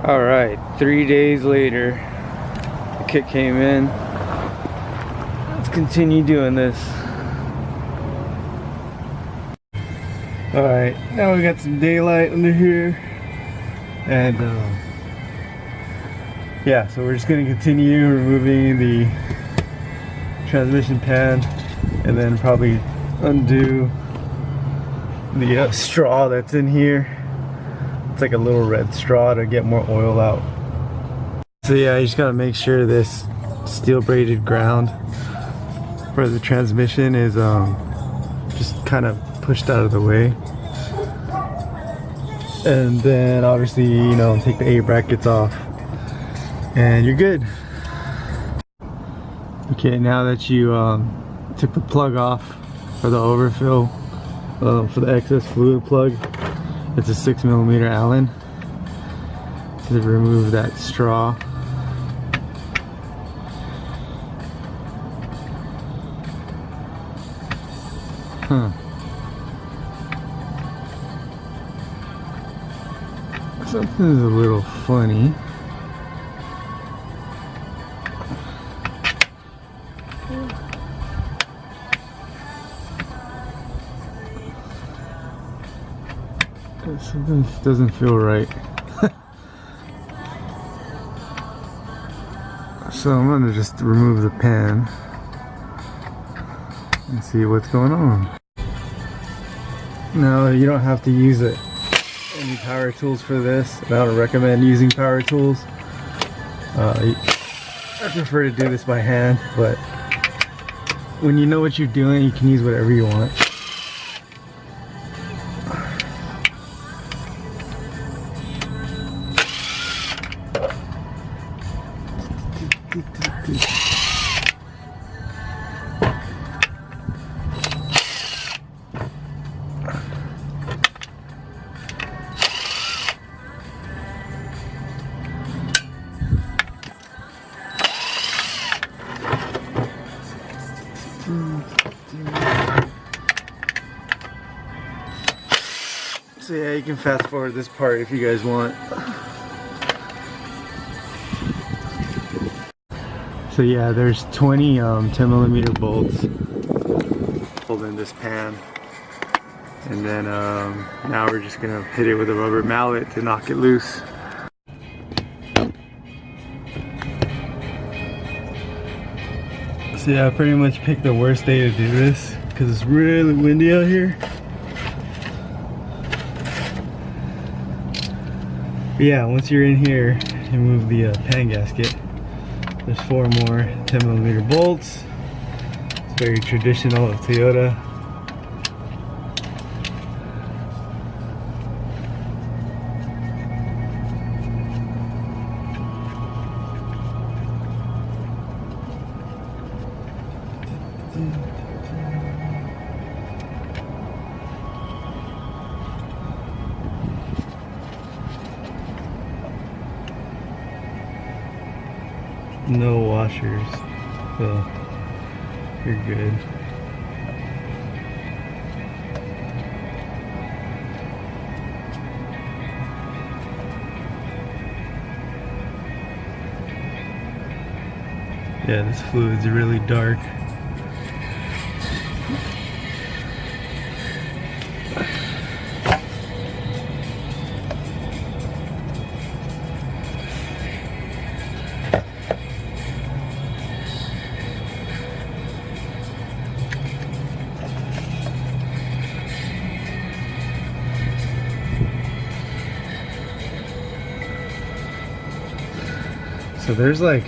Alright, 3 days later, the kit came in. Let's continue doing this. Alright, now we got some daylight under here. And yeah, so we're just going to continue removing the transmission pan and then probably undo the straw that's in here. It's like a little red straw to get more oil out. So yeah, you just gotta make sure this steel braided ground for the transmission is just kind of pushed out of the way. And then obviously, you know, take the A brackets off and you're good. Okay, now that you took the plug off for the overfill, for the excess fluid plug, it's a 6mm Allen to remove that straw. Something's a little funny. Something doesn't feel right. So I'm gonna just remove the pan and see what's going on. Now you don't have to use any power tools for this. I don't recommend using power tools. I prefer to do this by hand, but when you know what you're doing, you can use whatever you want. So yeah, you can fast forward this part if you guys want. So yeah, there's 20 10mm bolts holding this pan, and then now we're just gonna hit it with a rubber mallet to knock it loose. So yeah, I pretty much picked the worst day to do this because it's really windy out here. But yeah, once you're in here, you move the pan gasket. There's 4 more 10mm bolts. It's very traditional of Toyota. No washers, so you're good. Yeah, this fluid's really dark. So there's like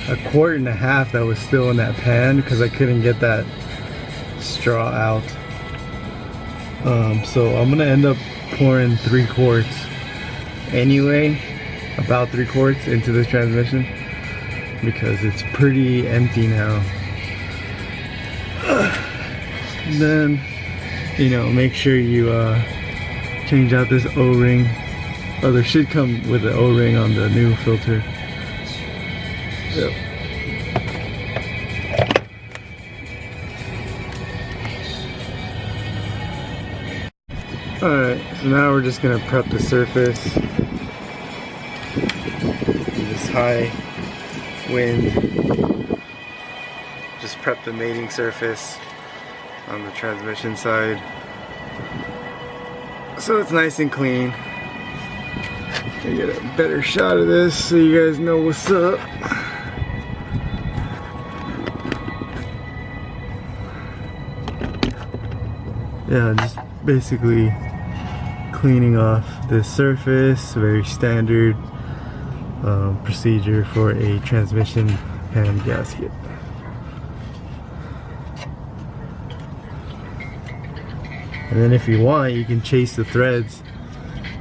a quart and a half that was still in that pan because I couldn't get that straw out. So I'm gonna end up pouring 3 quarts anyway, about 3 quarts into this transmission because it's pretty empty now. And then, you know, make sure you change out this O-ring. Oh, there should come with an O-ring on the new filter. Yep. Alright, so now we're just gonna prep the surface. high wind. Just prep the mating surface on the transmission side, so it's nice and clean. I get a better shot of this so you guys know what's up. Yeah, just basically cleaning off the surface. Very standard procedure for a transmission pan gasket. And then if you want, you can chase the threads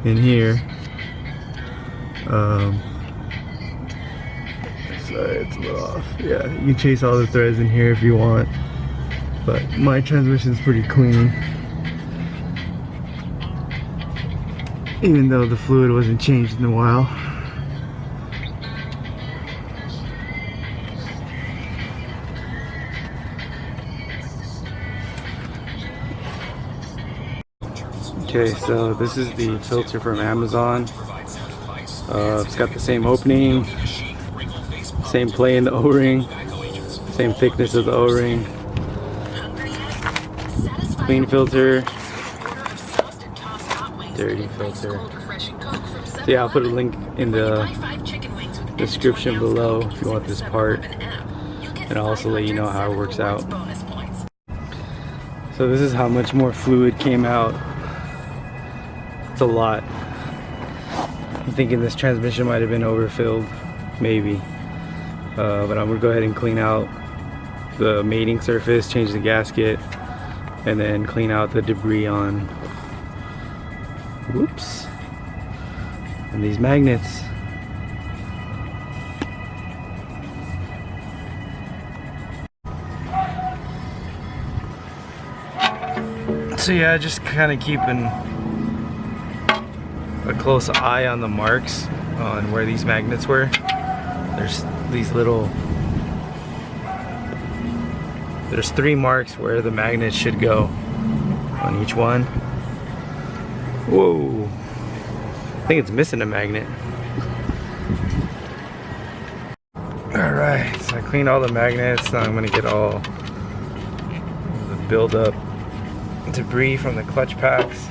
in here. Sorry, it's a little off. Yeah, you can chase all the threads in here if you want. But my transmission's pretty clean. Even though the fluid wasn't changed in a while. Okay, so this is the filter from Amazon. It's got the same opening, same play in the O-ring, same thickness of the O-ring. Clean filter, dirty filter. So yeah, I'll put a link in the description below if you want this part, and I'll also let you know how it works out. So this is how much more fluid came out. It's a lot. I'm thinking this transmission might have been overfilled, maybe. But I'm gonna go ahead and clean out the mating surface, change the gasket, and then clean out the debris on, whoops, and these magnets. So yeah, just kind of keeping a close eye on the marks on where these magnets were. There's these little, there's 3 marks where the magnets should go on each one. Whoa, I think it's missing a magnet. Alright, so I cleaned all the magnets. Now I'm gonna get all the buildup debris from the clutch packs.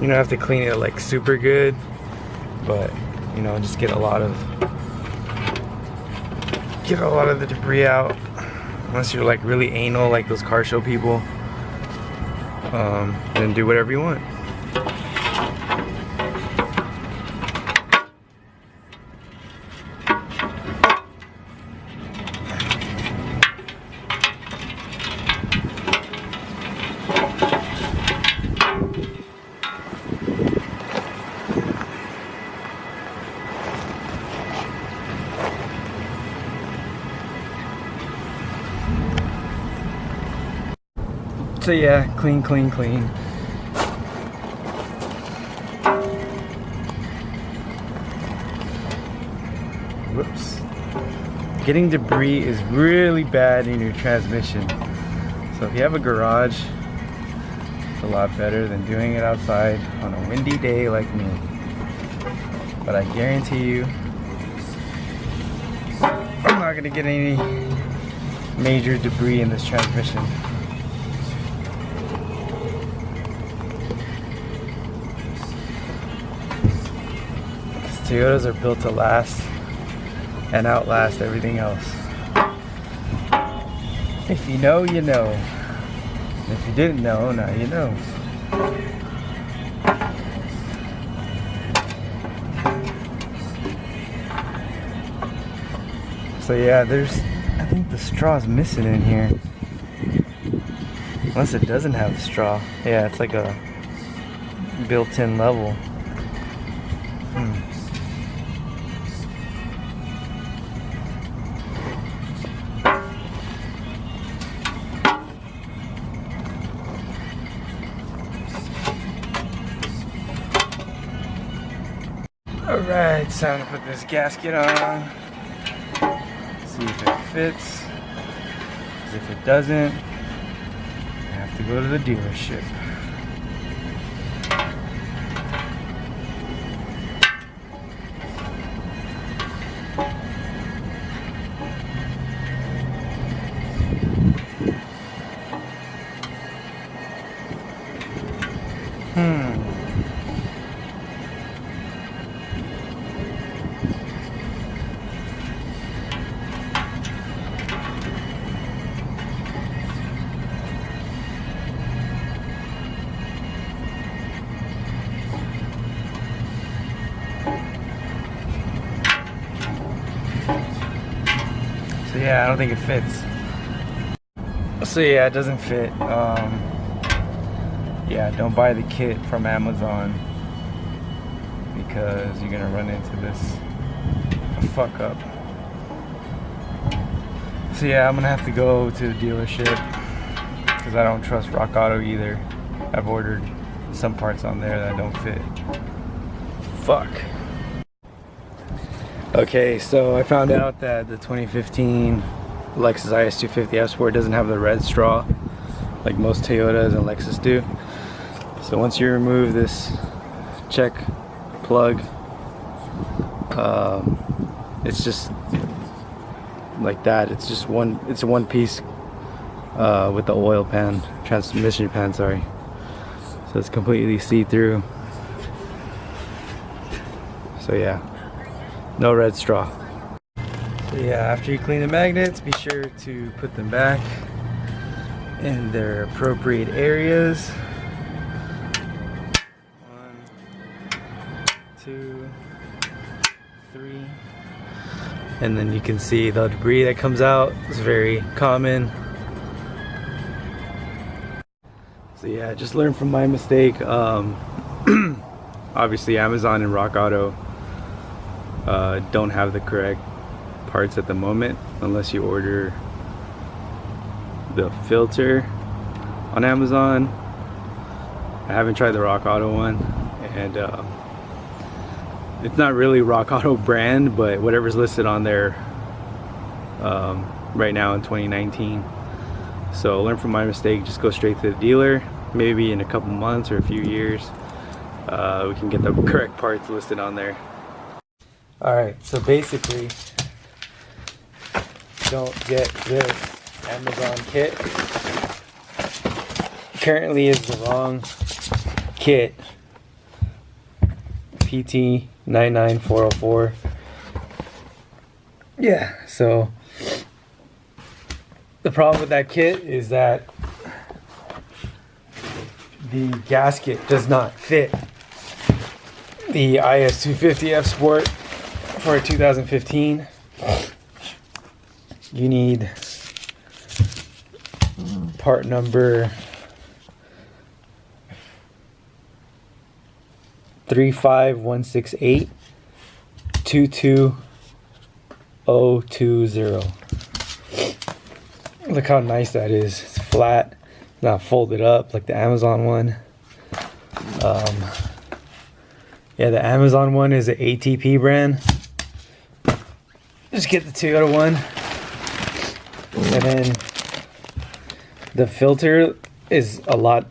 You don't have to clean it like super good, but you know, just get a lot of the debris out. Unless you're like really anal like those car show people, then do whatever you want. So yeah, clean, clean, clean. Whoops. Getting debris is really bad in your transmission. So if you have a garage, it's a lot better than doing it outside on a windy day like me. But I guarantee you, I'm not gonna get any major debris in this transmission. Toyotas are built to last and outlast everything else. If you know, you know. If you didn't know, now you know. So yeah, I think the straw's missing in here. Unless it doesn't have a straw. Yeah, it's like a built-in level. Alright, it's time to put this gasket on. See if it fits. Because if it doesn't, I have to go to the dealership. So yeah, I don't think it fits. So yeah, it doesn't fit. Yeah, don't buy the kit from Amazon because you're gonna run into this fuck up. So yeah, I'm gonna have to go to the dealership because I don't trust Rock Auto either. I've ordered some parts on there that don't fit. Fuck. Okay, so I found out that the 2015 Lexus IS250 F Sport doesn't have the red straw like most Toyotas and Lexus do. So once you remove this check plug, it's just like that. It's just one piece with the oil pan, transmission pan, sorry. So it's completely see-through. So yeah, no red straw. So yeah, after you clean the magnets, be sure to put them back in their appropriate areas. 1, 2, 3. And then you can see the debris that comes out is very common. So yeah, just learn from my mistake. Obviously Amazon and Rock Auto don't have the correct parts at the moment unless you order the filter on Amazon. I haven't tried the Rock Auto one, and it's not really Rock Auto brand, but whatever's listed on there right now in 2019. So learn from my mistake, just go straight to the dealer. Maybe in a couple months or a few years we can get the correct parts listed on there. Alright, so basically don't get this Amazon kit. Currently is the wrong kit. PT99404. Yeah, so the problem with that kit is that the gasket does not fit the IS250 F Sport for 2015. You need part number 35168 22020. Look how nice that is. It's flat, not folded up like the Amazon one. Yeah, the Amazon one is an ATP brand. Just get the Toyota one. And then the filter is a lot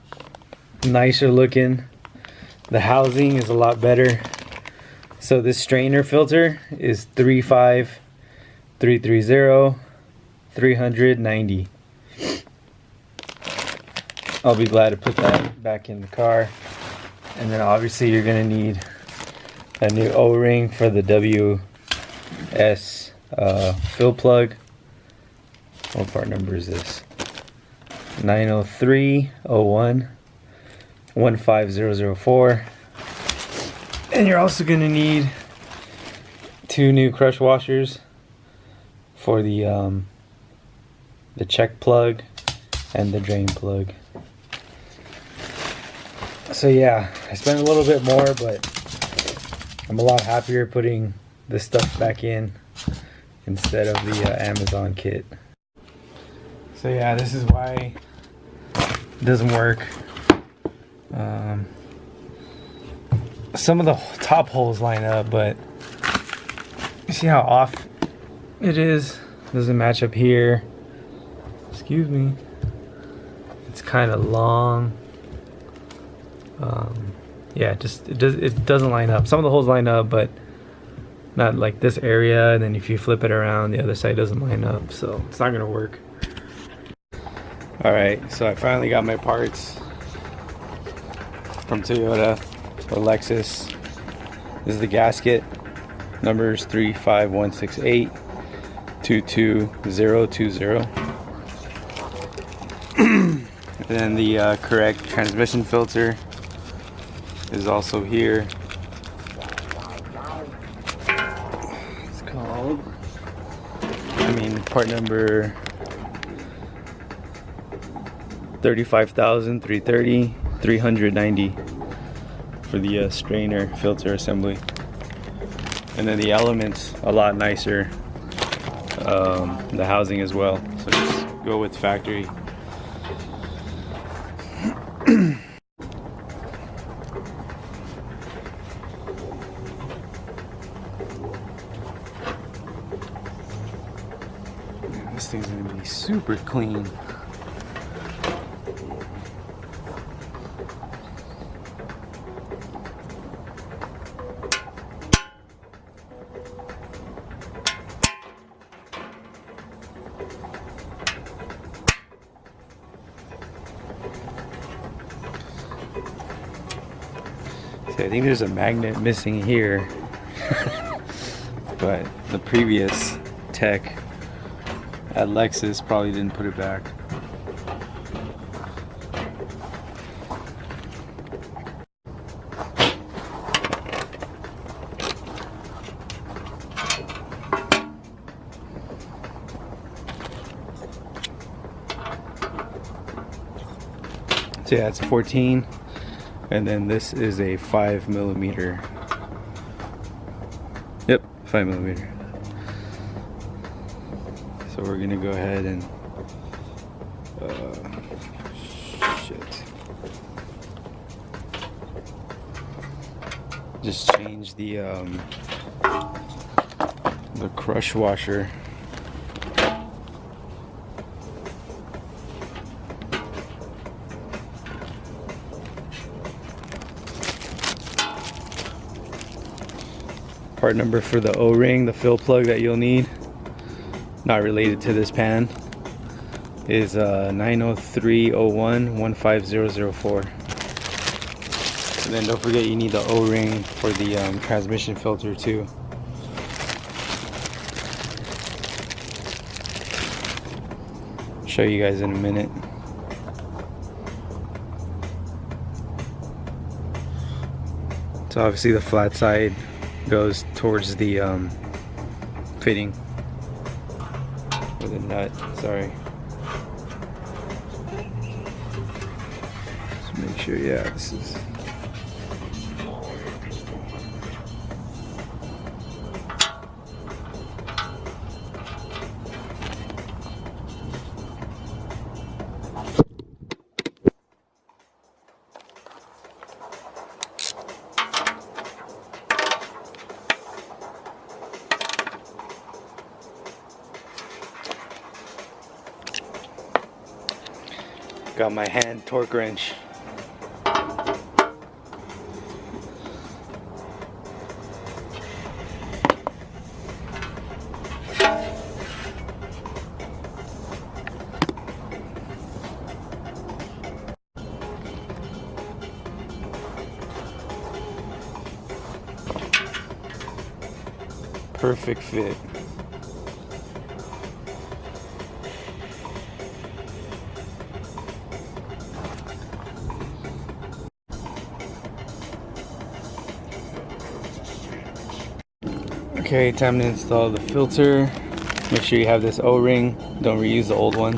nicer looking. The housing is a lot better. So this strainer filter is 35330 390. I'll be glad to put that back in the car. And then obviously you're gonna need a new O-ring for the WS fill plug. What part number is this? 90301 15004. And you're also gonna need 2 new crush washers for the check plug and the drain plug. So yeah, I spent a little bit more, but I'm a lot happier putting this stuff back in instead of the Amazon kit. So yeah, this is why it doesn't work. Some of the top holes line up, but you see how off it is? Doesn't match up here. Excuse me. it's kind of long. Yeah, it doesn't line up. Some of the holes line up, but not like this area. And then if you flip it around, the other side doesn't line up, so it's not gonna work. All right, so I finally got my parts from Toyota or Lexus. This is the gasket. Numbers 35168 22020. And then the correct transmission filter is also here. It's called, part number 35,330 390 for the strainer filter assembly. And then the elements a lot nicer, the housing as well, so just go with factory. Man, this thing's gonna be super clean. I think there's a magnet missing here, but the previous tech at Lexus probably didn't put it back. So yeah, it's a 14. And then this is a 5mm. Yep, 5mm. So we're gonna go ahead and just change the crush washer. Part number for the O-ring, the fill plug that you'll need, not related to this pan, is 90301-15004. And then don't forget you need the O-ring for the transmission filter too. I'll show you guys in a minute. So obviously the flat side goes towards the fitting with a nut. Sorry. Just make sure, yeah, this is. Got my hand torque wrench. Perfect fit. Okay, time to install the filter. Make sure you have this O-ring. Don't reuse the old one.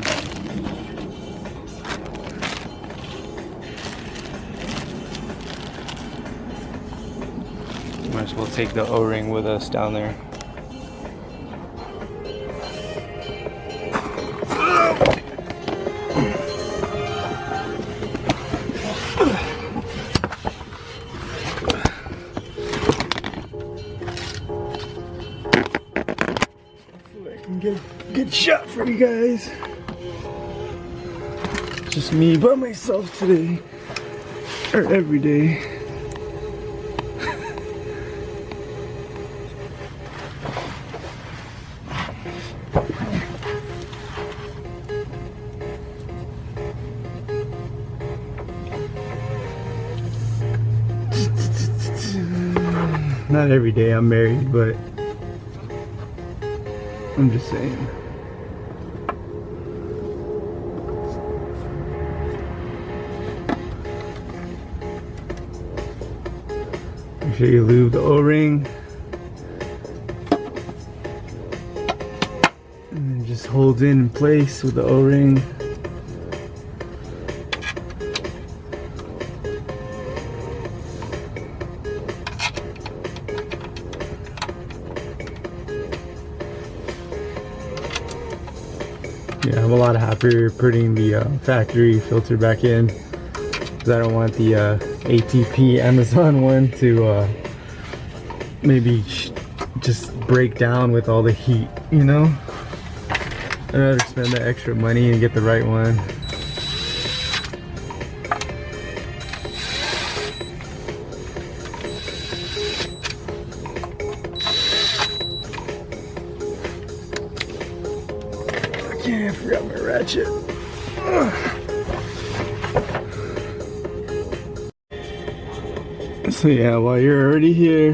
Might as well take the O-ring with us down there. Get a good shot for you guys. just me by myself today, or every day. Not every day I'm married, but I'm just saying. Make sure you lube the O-ring. And then just holds in place with the O-ring. Yeah, I'm a lot happier putting the factory filter back in, because I don't want the ATP Amazon one to maybe just break down with all the heat, you know? I'd rather spend the extra money and get the right one. Okay, I forgot my ratchet. So yeah, while you're already here,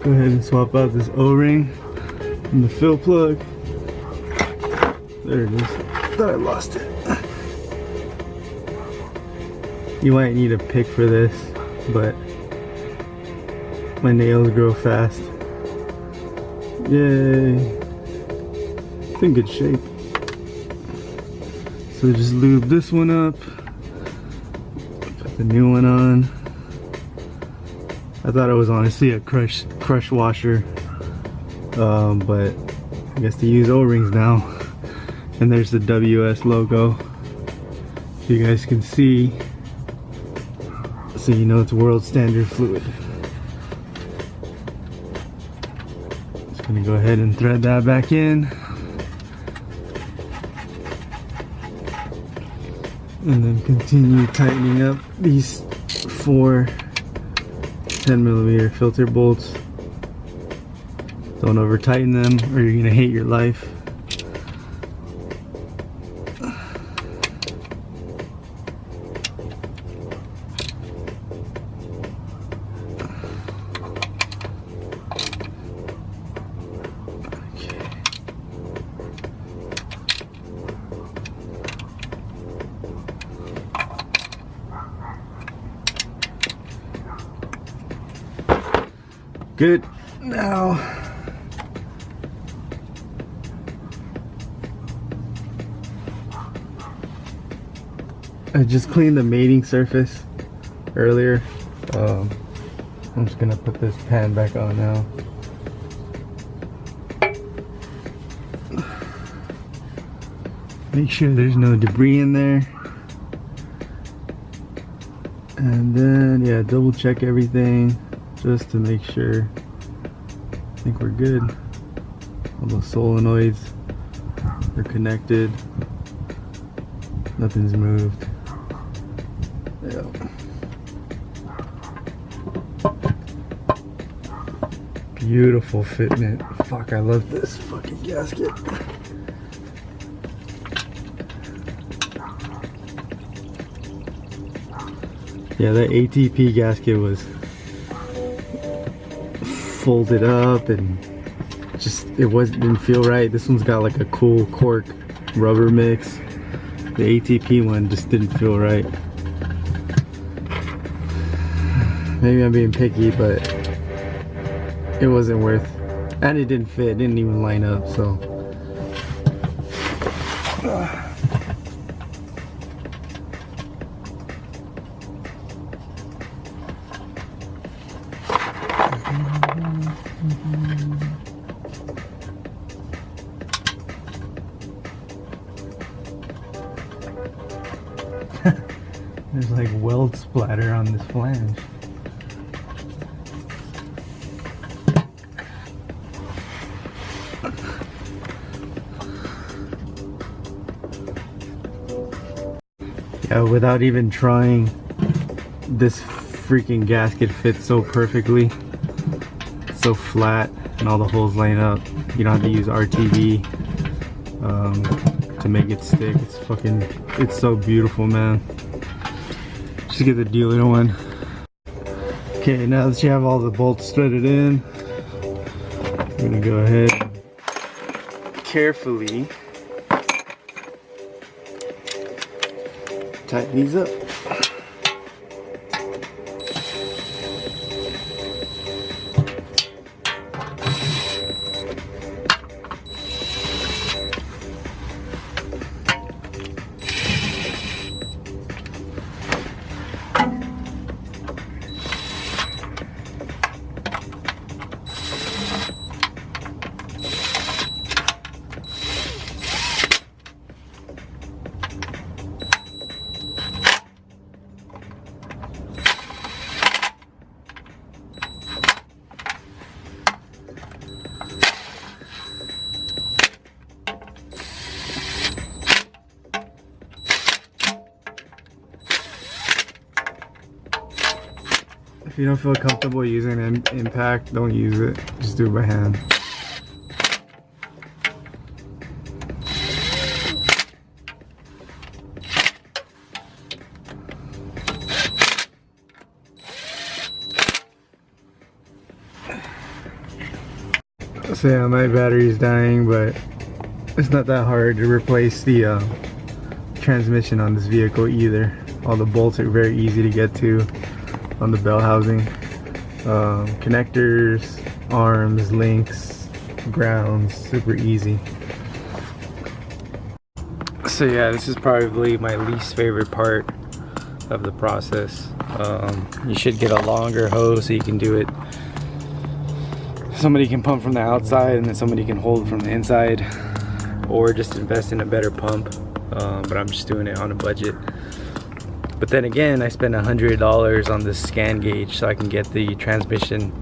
go ahead and swap out this O-ring and the fill plug. There it is. Thought I lost it. You might need a pick for this, but my nails grow fast. Yay! It's in good shape. So just lube this one up. Put the new one on. I thought it was honestly a crush washer, but I guess they use O-rings now. And there's the WS logo, so you guys can see, so you know it's world standard fluid. Just gonna go ahead and thread that back in, and then continue tightening up these 4 10mm filter bolts. Don't over tighten them or you're gonna hate your life. Good. Now I just cleaned the mating surface earlier. I'm just gonna put this pan back on now. Make sure there's no debris in there. And then yeah, double check everything just to make sure. I think we're good. All those solenoids are connected. Nothing's moved. Yeah. Beautiful fitment. Fuck, I love this fucking gasket. Yeah, that ATP gasket was folded up and just didn't feel right. This one's got like a cool cork rubber mix. The ATP one just didn't feel right. Maybe I'm being picky, but it wasn't worth, and it didn't fit. It didn't even line up, so there's like weld splatter on this flange. Yeah, without even trying, this freaking gasket fits so perfectly. It's so flat and all the holes line up. You don't have to use RTV to make it stick. It's so beautiful, man. Just get the dealer one. Okay, now that you have all the bolts threaded in, I'm gonna go ahead and carefully tighten these up. If you don't feel comfortable using an impact, don't use it. Just do it by hand. So yeah, my battery's dying, but it's not that hard to replace the transmission on this vehicle either. All the bolts are very easy to get to on the bell housing. Connectors, arms, links, grounds, super easy. So yeah, this is probably my least favorite part of the process. You should get a longer hose so you can do it. Somebody can pump from the outside and then somebody can hold from the inside, or just invest in a better pump. But I'm just doing it on a budget. But then again, I spent $100 on this scan gauge so I can get the transmission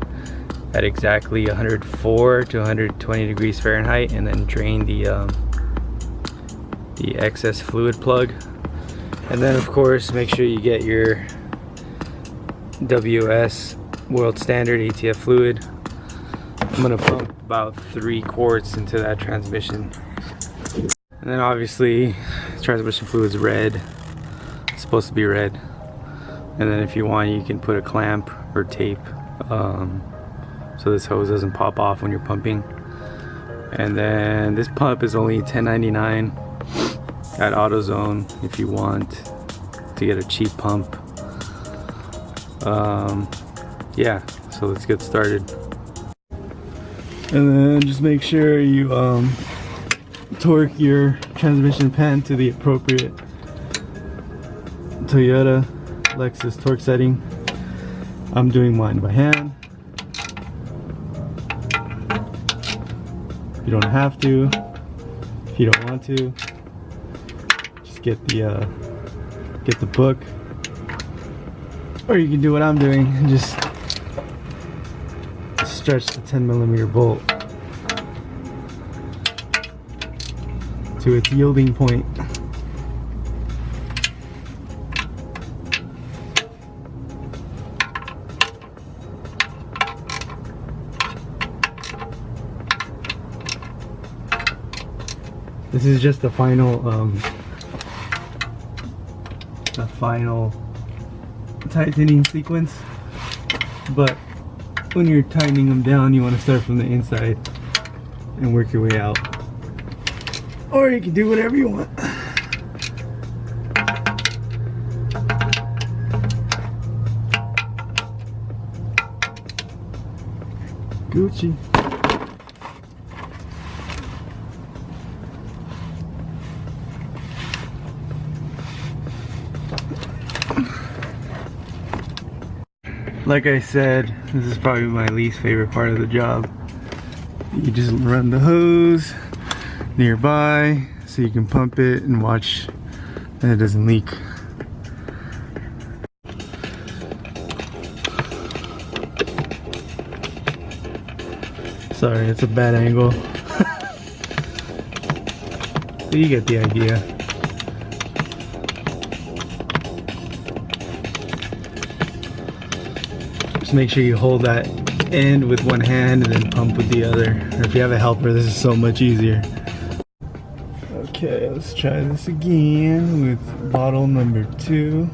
at exactly 104 to 120 degrees Fahrenheit, and then drain the excess fluid plug. And then of course, make sure you get your WS world standard ATF fluid. I'm gonna pump about 3 quarts into that transmission. And then obviously, transmission fluid's red. Supposed to be red. And then if you want, you can put a clamp or tape so this hose doesn't pop off when you're pumping. And then this pump is only $10.99 at AutoZone if you want to get a cheap pump. Yeah, so let's get started. And then just make sure you torque your transmission pan to the appropriate Toyota Lexus torque setting. I'm doing mine by hand. You don't have to. If you don't want to, just get the book. Or you can do what I'm doing and just stretch the 10mm bolt to its yielding point. This is just the final tightening sequence, but when you're tightening them down, you want to start from the inside and work your way out. Or you can do whatever you want. Gucci. Like I said, this is probably my least favorite part of the job. You just run the hose nearby so you can pump it and watch that it doesn't leak. Sorry, it's a bad angle. But you get the idea. Just make sure you hold that end with one hand and then pump with the other. Or if you have a helper, this is so much easier. Okay, let's try this again with bottle number 2.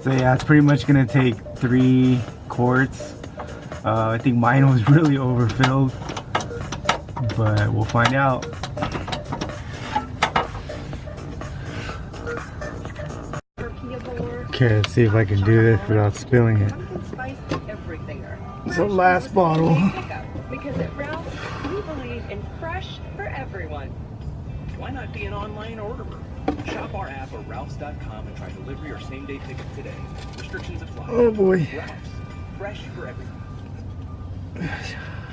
So yeah, it's pretty much gonna take 3 quarts. I think mine was really overfilled, but we'll find out. Okay, let's see if I can do this without spilling it. It's the last bottle. Because at Ralph's, we believe in fresh for everyone. Why not be an online orderer? Shop our app or Ralphs.com and try delivery or same-day pickup today. Restrictions apply. Oh boy. Ralphs, fresh for everyone.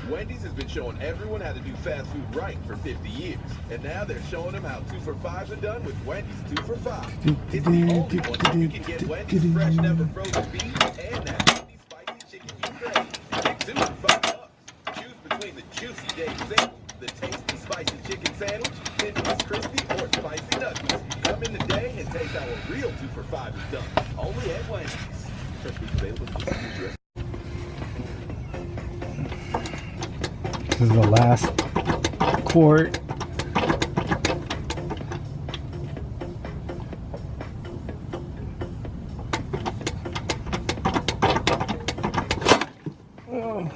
Wendy's has been showing everyone how to do fast food right for 50 years. And now they're showing them how 2 for $5 are done with Wendy's 2 for $5. It's the only one that you can get Wendy's fresh, never frozen beef and that Wendy's spicy chicken you crave. Get 2 for $5. Choose between the juicy Dave sandwich, the tasty spicy chicken sandwich, Wendy's crispy or spicy nuggets. Come in today and taste how a real 2 for $5 is done. Only at Wendy's. Fresh beef available to distributors. This is the last quart. Oh.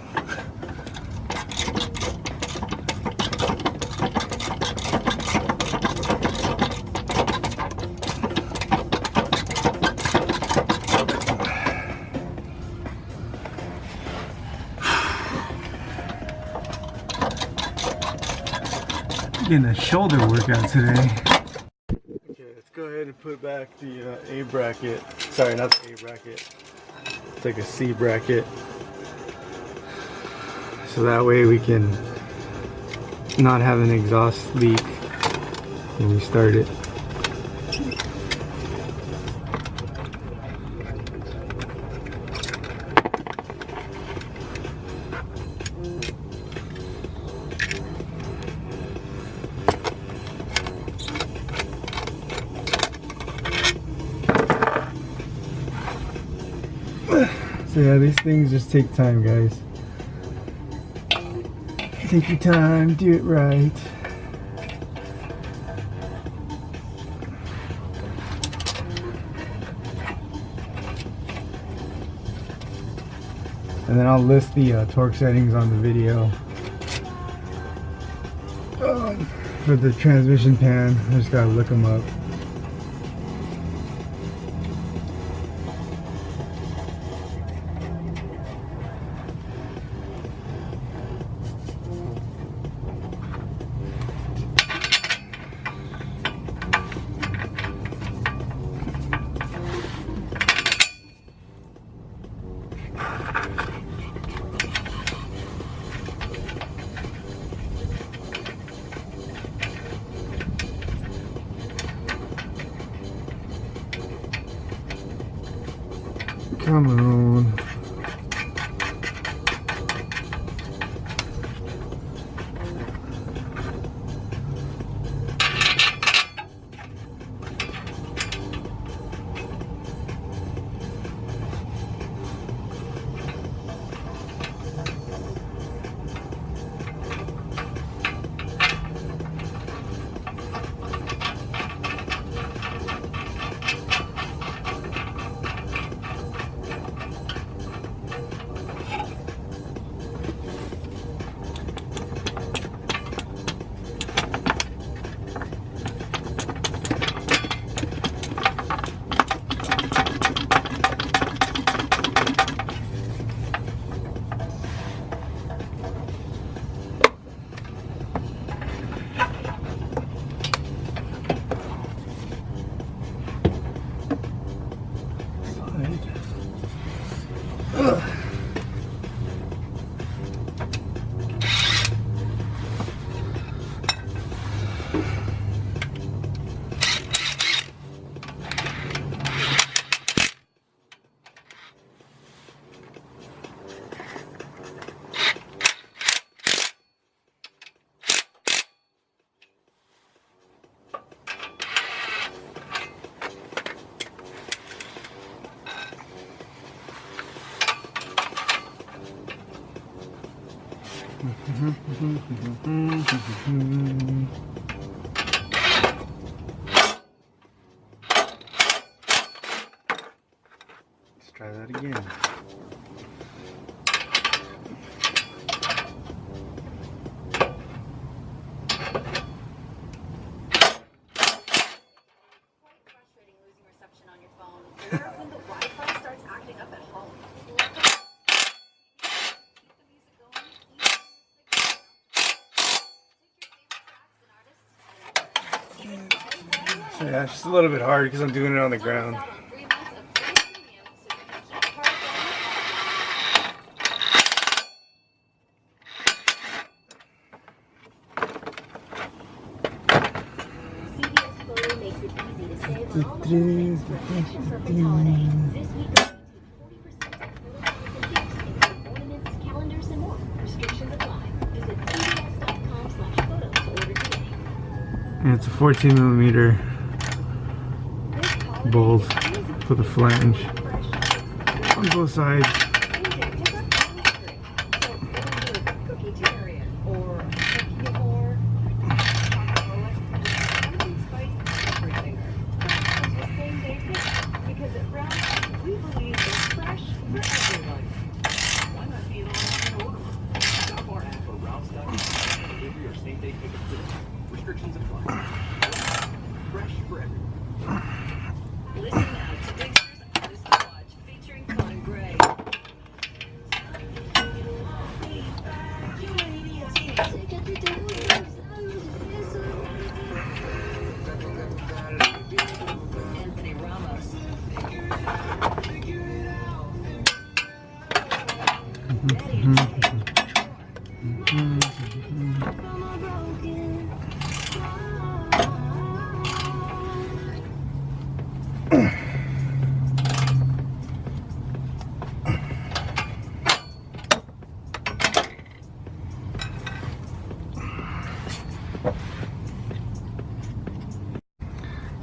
Getting a shoulder workout today. Okay, let's go ahead and put back the A bracket. Sorry, not the A bracket. It's like a C bracket. So that way we can not have an exhaust leak when we start it. So yeah, these things just take time, guys. Take your time, do it right. And then I'll list the torque settings on the video. For the transmission pan, I just gotta look them up. Come on. Let's try that again. When the Wi-Fi starts acting up at home. So yeah, it's just a little bit hard because I'm doing it on the ground. And it's a 14mm bolt for the flange on both sides. Restrictions apply. Fresh for everyone. Listen now to Dexter's Artist Watch featuring Con Gray. Anthony Ramos.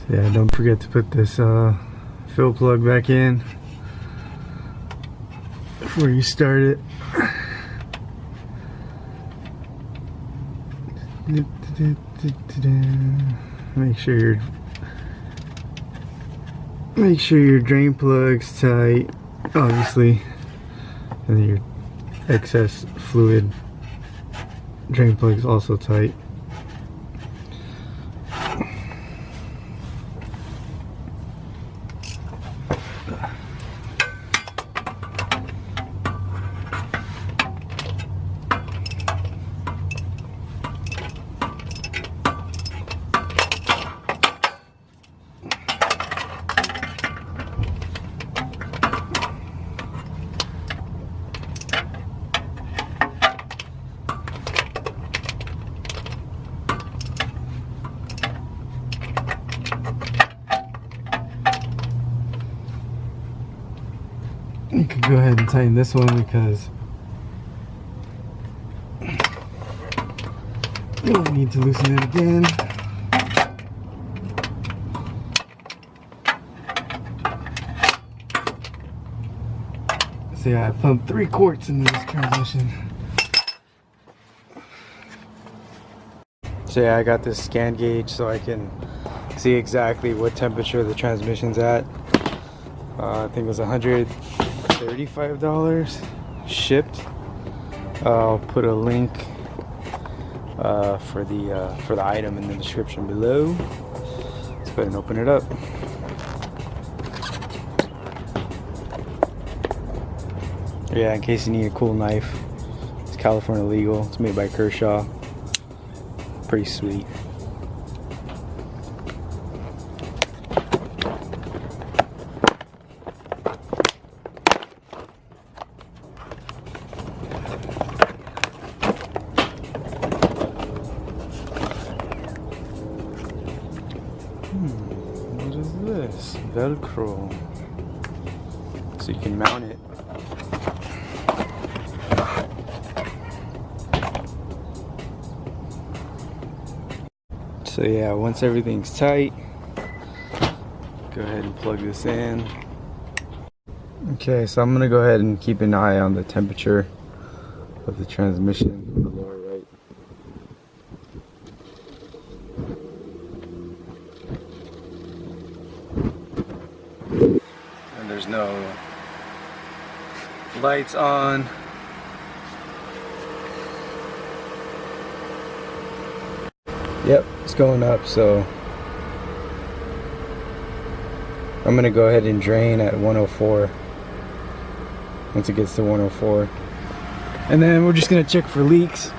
Yeah, don't forget to put this fill plug back in before you start it. Make sure your drain plug's tight, obviously, and then your excess fluid drain plug's also tight. You can go ahead and tighten this one because you don't need to loosen it again. So yeah, I pumped 3 quarts into this transmission. So yeah, I got this scan gauge so I can see exactly what temperature the transmission's at. I think it was $135 shipped. I'll put a link for the item in the description below. Let's go ahead and open it up. Yeah, in case you need a cool knife, it's California legal. It's made by Kershaw. Pretty sweet. What is this? Velcro. So you can mount it. So yeah, once everything's tight, go ahead and plug this in. Okay, so I'm gonna go ahead and keep an eye on the temperature of the transmission on the lower right. And there's no lights on. Yep, it's going up, so I'm gonna go ahead and drain at 104 once it gets to 104. And then we're just gonna check for leaks.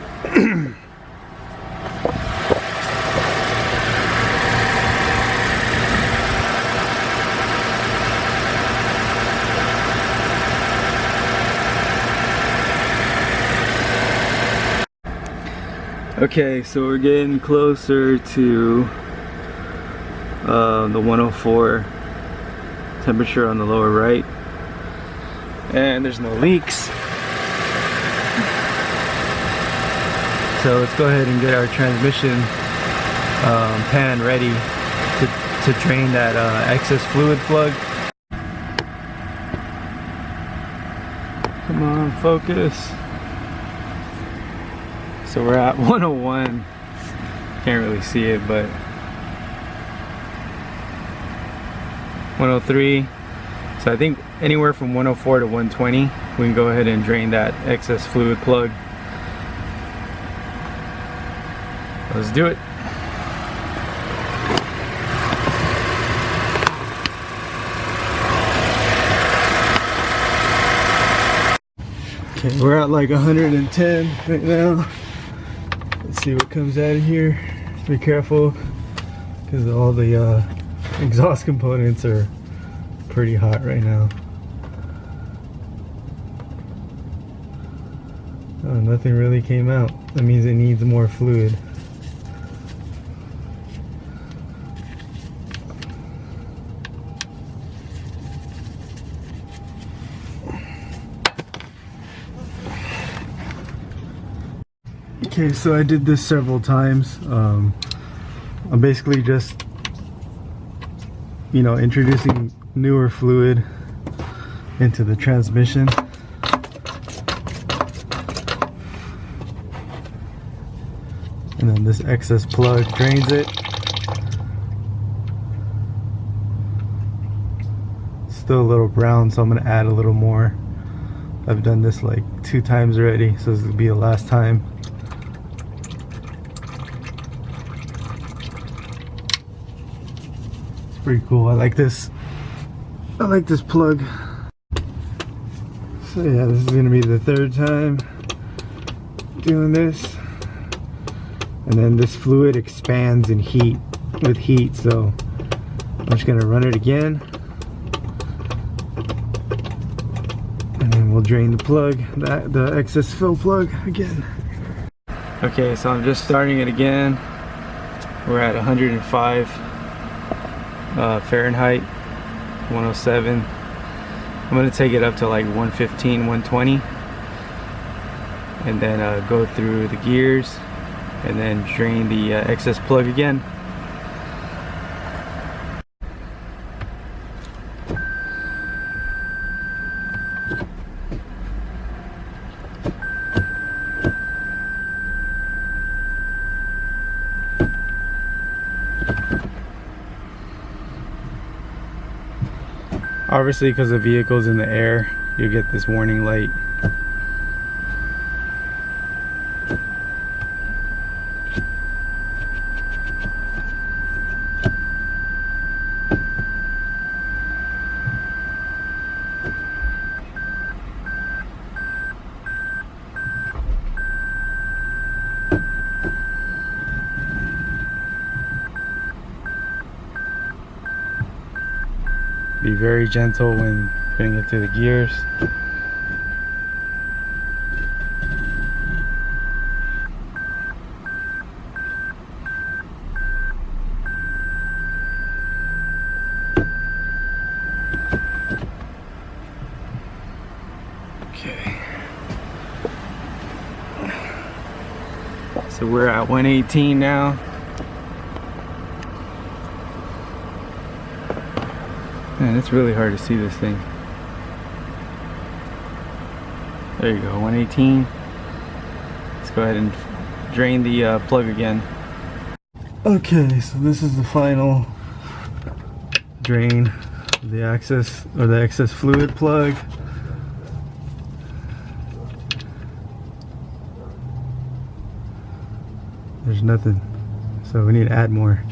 Okay, so we're getting closer to the 104 temperature on the lower right, and there's no leaks. So let's go ahead and get our transmission pan ready to drain that excess fluid plug. Come on, focus. So we're at 101. Can't really see it, but 103. So I think anywhere from 104 to 120, we can go ahead and drain that excess fluid plug. Let's do it. Okay, we're at like 110 right now. Let's see what comes out of here. Be careful, because all the exhaust components are pretty hot right now. Oh, nothing really came out. That means it needs more fluid. Okay, so I did this several times. I'm basically just, introducing newer fluid into the transmission. And then this excess plug drains it. It's still a little brown, so I'm gonna add a little more. I've done this like 2 times already, so this will be the last time. Pretty cool. I like this plug. So yeah, this is gonna be the 3rd time doing this. And then this fluid expands in heat, so I'm just gonna run it again. And then we'll drain the plug, the excess fill plug again. Okay, so I'm just starting it again. We're at 105 Fahrenheit, 107. I'm gonna take it up to like 115, 120, and then go through the gears and then drain the excess plug again. Obviously, because the vehicle's in the air, you'll get this warning light. Be very gentle when putting it through the gears. Okay. So we're at 118 now. Man, it's really hard to see this thing. There you go, 118. go ahead and drain the plug again. Okay, so this is the final drain of the excess fluid plug. There's nothing, so we need to add more.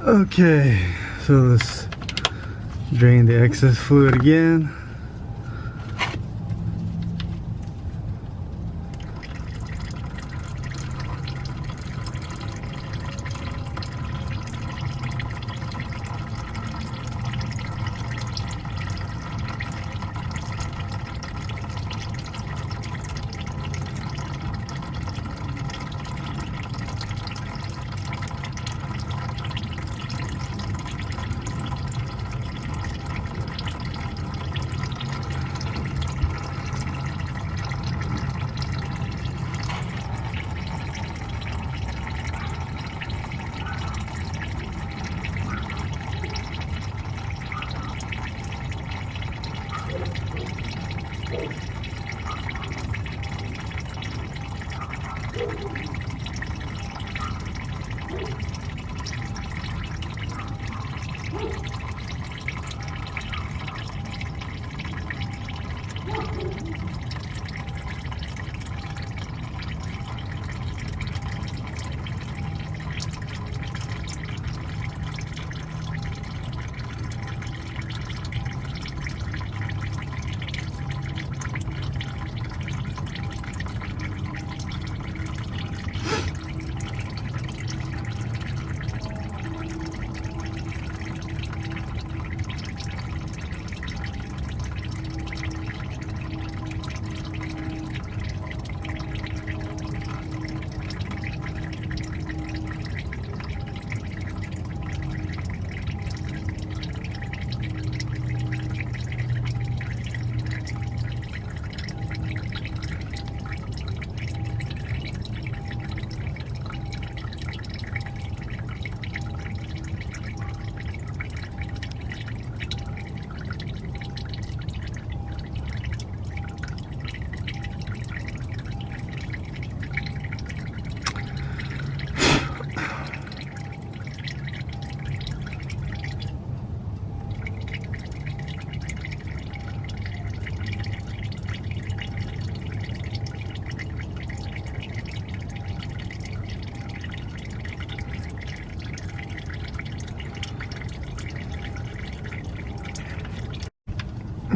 Okay, so let's drain the excess fluid again.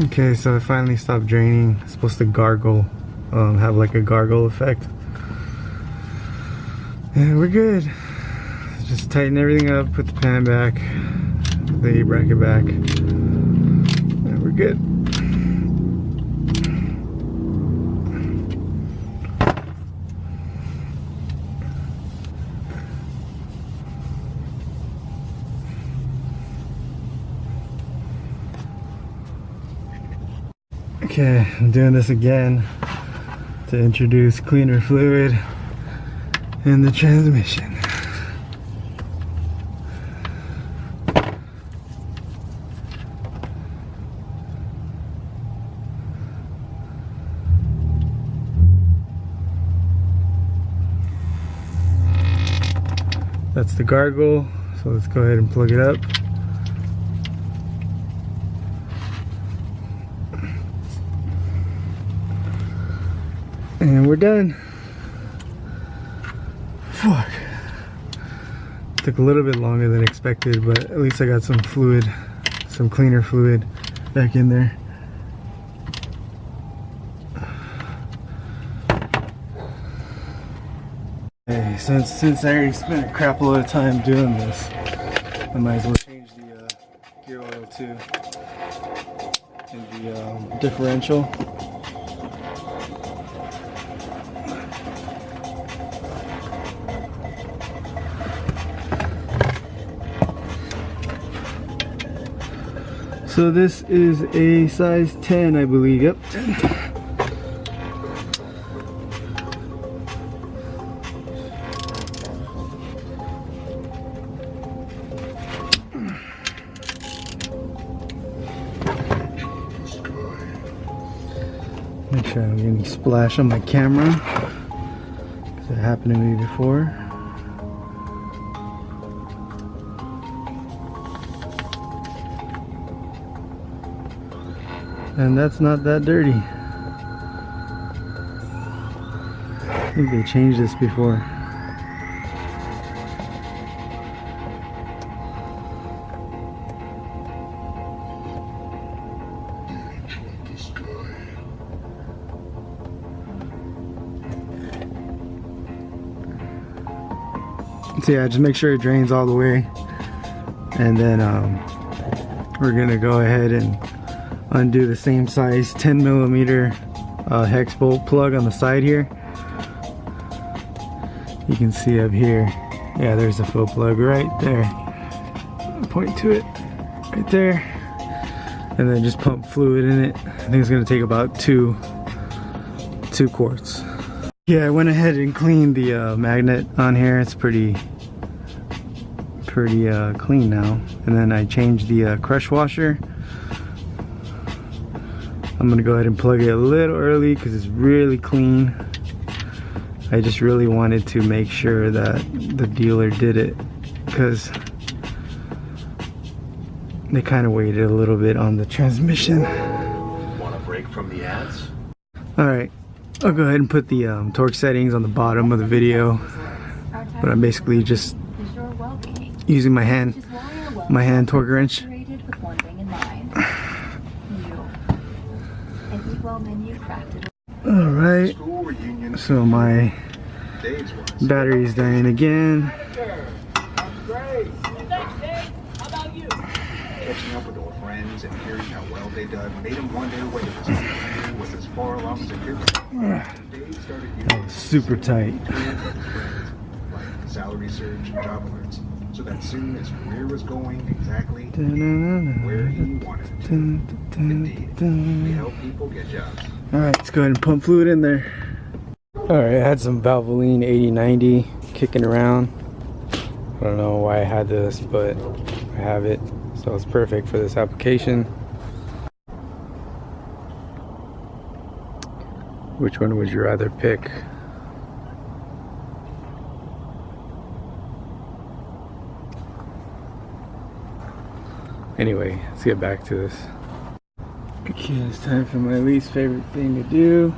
Okay, so it finally stopped draining. It's supposed to gargle, have like a gargle effect. And we're good. Just tighten everything up, put the pan back, the bracket back, and we're good. Okay, I'm doing this again to introduce cleaner fluid in the transmission. That's the gargle, so let's go ahead and plug it up. And we're done. Fuck. Took a little bit longer than expected, but at least I got some fluid, some cleaner fluid back in there. Hey, since I already spent a crap load of time doing this, I might as well change the gear oil too, and the differential. So this is a size 10, I believe. Yep. Make sure I don't get any splash on my camera, because it happened to me before. And that's not that dirty. I think they changed this before. So yeah, just make sure it drains all the way, and then we're gonna go ahead and undo the same size 10mm hex bolt plug on the side here. You can see up here, yeah, there's a full plug right there. Point to it right there, and then just pump fluid in it. I think it's gonna take about two quarts. Yeah, I went ahead and cleaned the magnet on here. It's pretty clean now. And then I changed the crush washer. I'm gonna go ahead and plug it a little early because it's really clean. I just really wanted to make sure that the dealer did it, because they kind of waited a little bit on the transmission. Want a break from the ads? Alright, I'll go ahead and put the torque settings on the bottom of the video, but I'm basically just using my hand torque wrench. Alright, so my battery's dying again. Catching up with old friends and hearing how well they done made him wonder whether his career was as far along as it could be. Dave started That was super tight. like salary search and job alerts, so that soon his career was going exactly where he wanted it to. Indeed, we help people get jobs. Alright, let's go ahead and pump fluid in there. Alright, I had some Valvoline 8090 kicking around. I don't know why I had this, but I have it, so it's perfect for this application. Which one would you rather pick? Anyway, let's get back to this. Okay, it's time for my least favorite thing to do.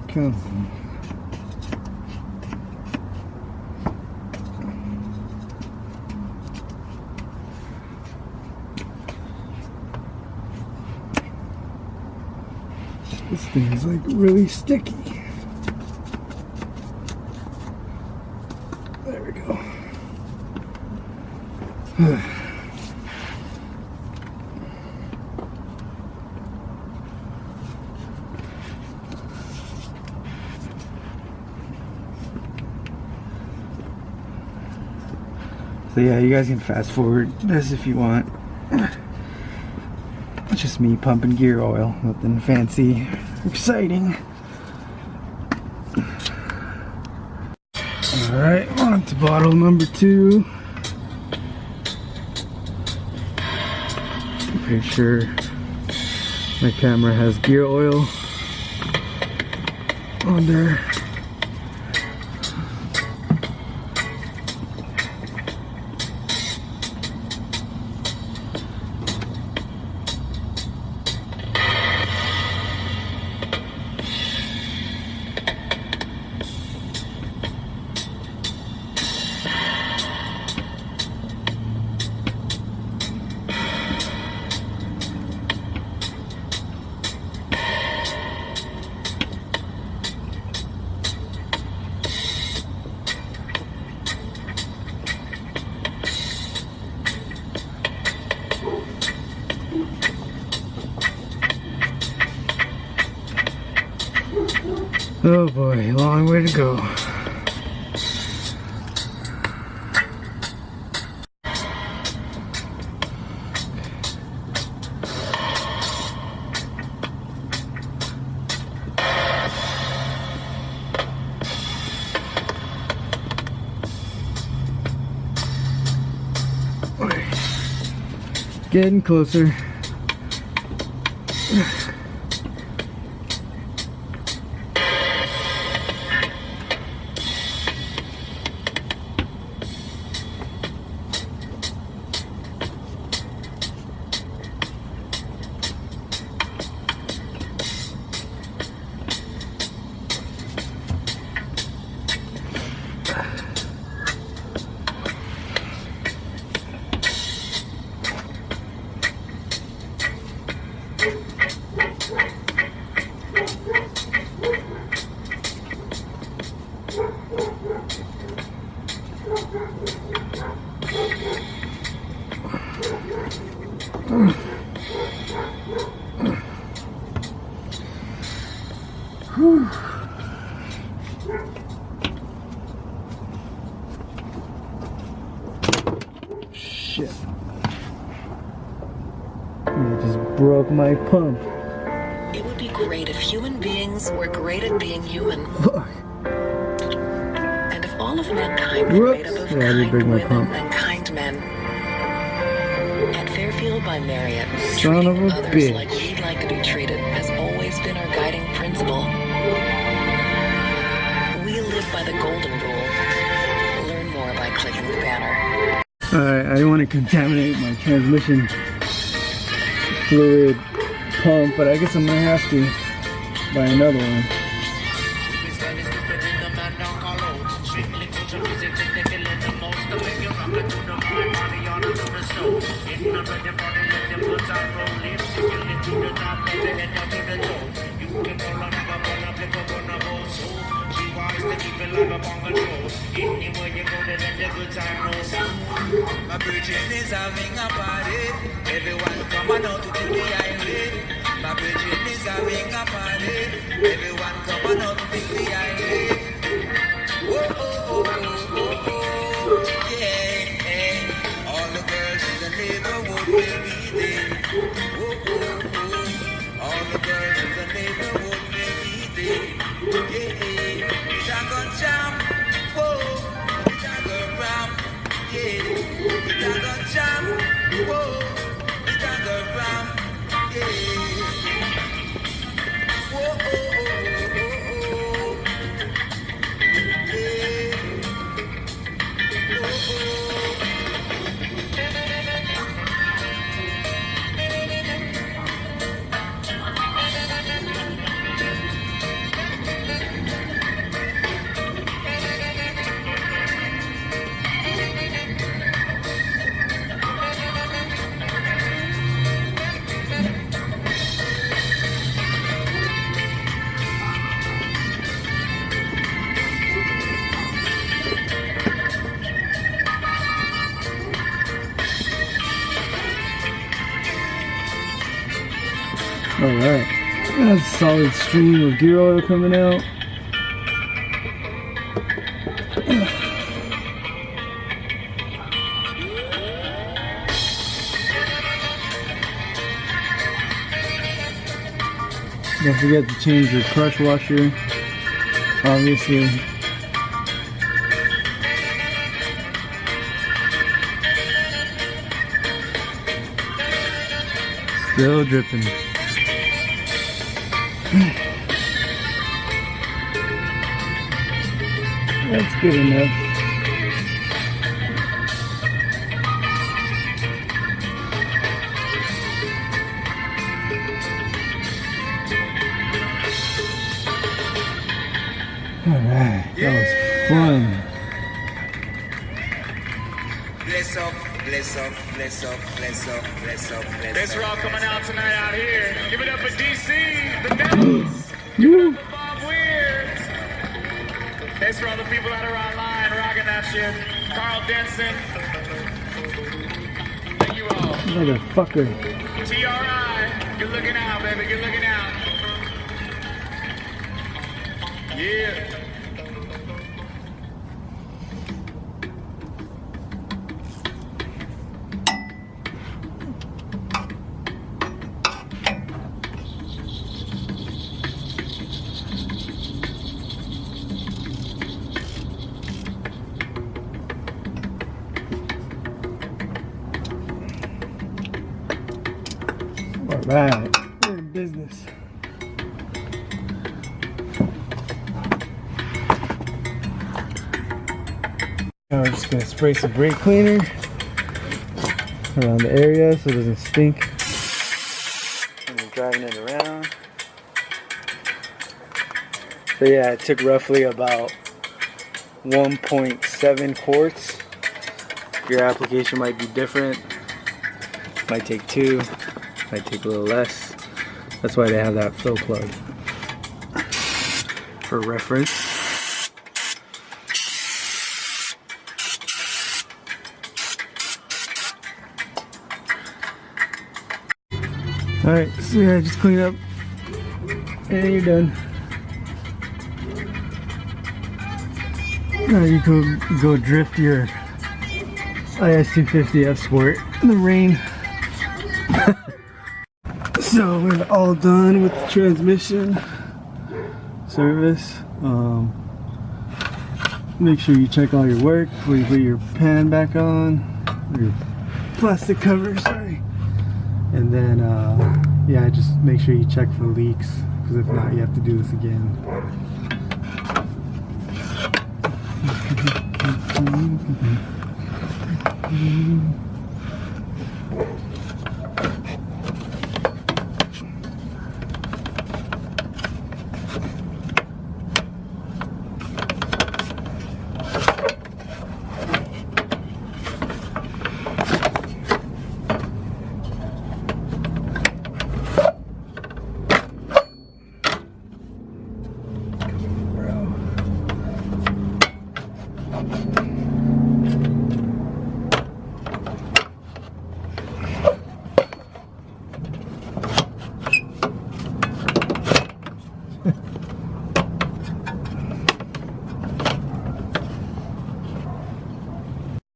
Come on. This thing is like really sticky. There we go. So yeah, you guys can fast forward this if you want. It's just me pumping gear oil, nothing fancy, exciting. Alright, on to bottle number 2. Pretty sure my camera has gear oil on there. Oh boy, long way to go. Getting closer. Whew. Shit. I just broke my pump. It would be great if human beings were great at being human. Fuck. And if all of mankind were made up of Yeah, I did break kind my women pump. and kind men. At Fairfield by Marriott, Son of treating a others bitch. like we'd like to be treated has always been our guiding principle. We live by the golden rule. Learn more by clicking the banner. Alright, I don't want to contaminate my transmission fluid pump, but I guess I'm gonna have to buy another one. My virgin is having a party. Everyone come on out to the island. My virgin is having a party. Everyone come on out to the island. Oh, oh, oh, oh, oh, oh. Yeah, yeah. All the girls in the neighborhood will be there. Oh, oh, oh. All the girls in the neighborhood will be there. Yeah, yeah. It's a gun jam. Whoa. It's a gun ram. Yeah. It's a gun jam. Whoa. It's a gun ram. Yeah. Whoa, oh, oh, oh, oh, oh. Yeah. Oh, oh. Alright. That's a solid stream of gear oil coming out. Don't forget to change your clutch washer. Obviously. Still dripping. That's good enough. Alright, that was fun. Bless up, bless up, bless up, bless up, bless up, bless up. Thanks for all coming out tonight out here. Give it up for DC, the Devils. Give it up for Bob Weird. Thanks for all the people that are online rocking that shit. Carl Denson. Thank you all. Motherfucker. TRI. Good looking out, baby. Good looking out. Yeah. Alright, we're in business. Now we're just gonna spray some brake cleaner around the area so it doesn't stink. And we're driving it around. So yeah, it took roughly about 1.7 quarts. Your application might be different. Might take 2, might take a little less. That's why they have that fill plug for reference. Alright, so yeah, just clean up and you're done. Now you can go drift your IS250 F Sport in the rain. So we're all done with the transmission service. Make sure you check all your work before you put your pan back on, or your plastic cover, sorry. And then, yeah, just make sure you check for leaks, because if not, you have to do this again.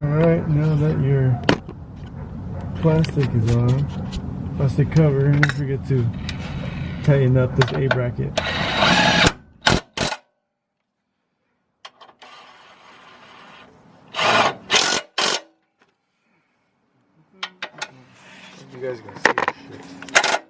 Alright, now that your plastic is on, plastic cover, don't forget to tighten up this A bracket. You guys are gonna see this shit.